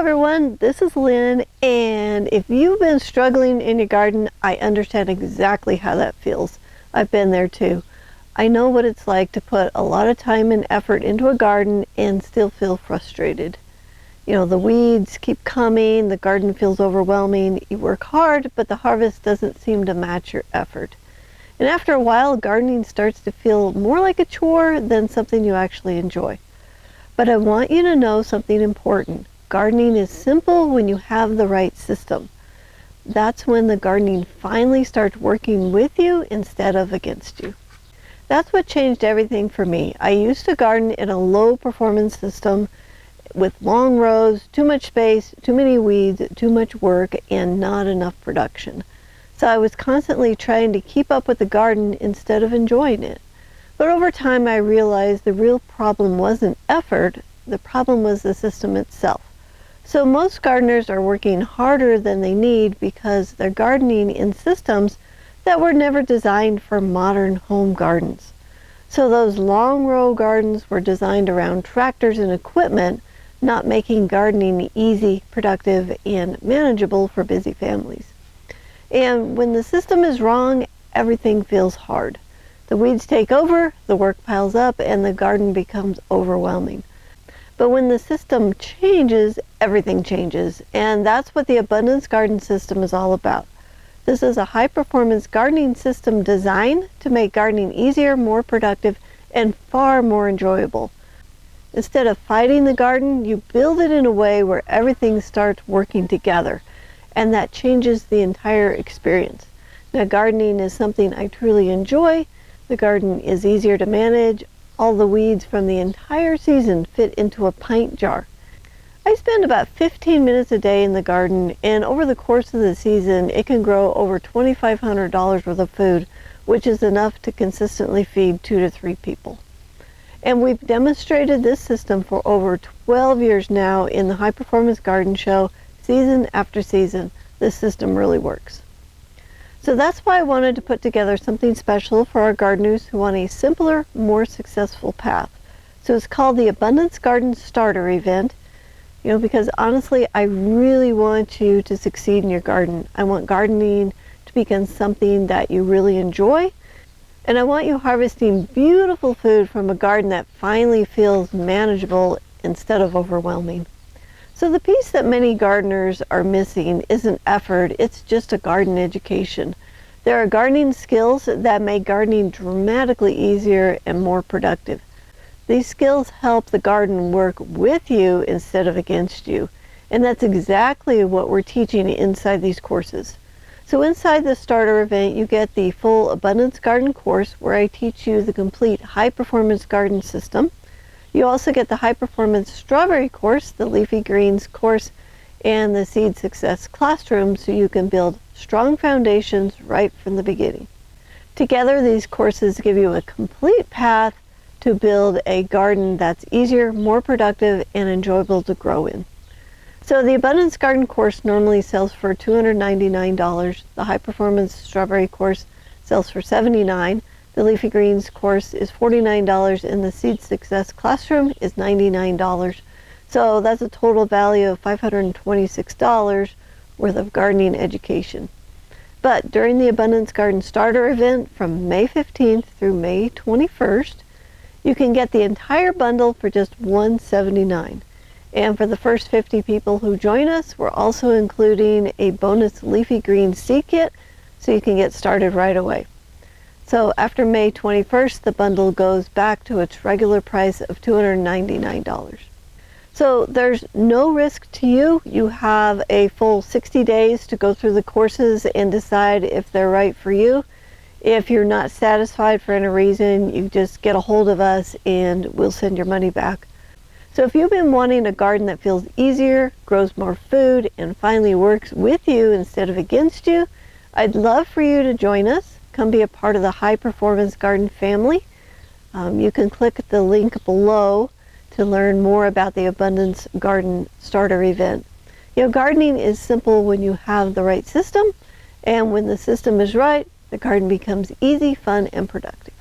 everyone, this is Lynn, and if you've been struggling in your garden, I understand exactly how that feels. I've been there too. I know what it's like to put a lot of time and effort into a garden and still feel frustrated. You know, the weeds keep coming, the garden feels overwhelming, you work hard, but the harvest doesn't seem to match your effort. And after a while, gardening starts to feel more like a chore than something you actually enjoy. But I want you to know something important. Gardening is simple when you have the right system. That's when the gardening finally starts working with you instead of against you. That's what changed everything for me. I used to garden in a low performance system with long rows, too much space, too many weeds, too much work, and not enough production. So I was constantly trying to keep up with the garden instead of enjoying it. But over time I realized the real problem wasn't effort, the problem was the system itself. So most gardeners are working harder than they need because they're gardening in systems that were never designed for modern home gardens. So those long row gardens were designed around tractors and equipment, not making gardening easy, productive, and manageable for busy families. And when the system is wrong, everything feels hard. The weeds take over, the work piles up, and the garden becomes overwhelming. But when the system changes, everything changes, and that's what the Abundance Garden System is all about. This is a high-performance gardening system designed to make gardening easier, more productive, and far more enjoyable. Instead of fighting the garden, you build it in a way where everything starts working together, and that changes the entire experience. Now, gardening is something I truly enjoy. The garden is easier to manage. All the weeds from the entire season fit into a pint jar. I spend about 15 minutes a day in the garden, and over the course of the season, it can grow over $2,500 worth of food, which is enough to consistently feed 2 to 3 people. And we've demonstrated this system for over 12 years now in the High Performance Garden Show, season after season. This system really works. So that's why I wanted to put together something special for our gardeners who want a simpler, more successful path. So it's called the Abundance Garden Starter Event. You know, because honestly, I really want you to succeed in your garden. I want gardening to become something that you really enjoy. And I want you harvesting beautiful food from a garden that finally feels manageable instead of overwhelming. So the piece that many gardeners are missing isn't effort, it's just a garden education. There are gardening skills that make gardening dramatically easier and more productive. These skills help the garden work with you instead of against you. And that's exactly what we're teaching inside these courses. So inside the starter event, you get the full Abundance Garden course where I teach you the complete high performance garden system. You also get the High Performance Strawberry course, the Leafy Greens course, and the Seed Success Classroom so you can build strong foundations right from the beginning. Together, these courses give you a complete path to build a garden that's easier, more productive, and enjoyable to grow in. So the Abundance Garden course normally sells for $299. The High Performance Strawberry course sells for $79. The Leafy Greens course is $49, and the Seed Success Classroom is $99. So that's a total value of $526 worth of gardening education. But during the Abundance Garden Starter event from May 15th through May 21st, you can get the entire bundle for just $179. And for the first 50 people who join us, we're also including a bonus Leafy Greens seed kit so you can get started right away. So after May 21st, the bundle goes back to its regular price of $299. So there's no risk to you. You have a full 60 days to go through the courses and decide if they're right for you. If you're not satisfied for any reason, you just get a hold of us and we'll send your money back. So if you've been wanting a garden that feels easier, grows more food, and finally works with you instead of against you, I'd love for you to join us. Come be a part of the High Performance Garden family. You can click the link below to learn more about the Abundance Garden Starter event. You know, gardening is simple when you have the right system, and when the system is right, the garden becomes easy, fun, and productive.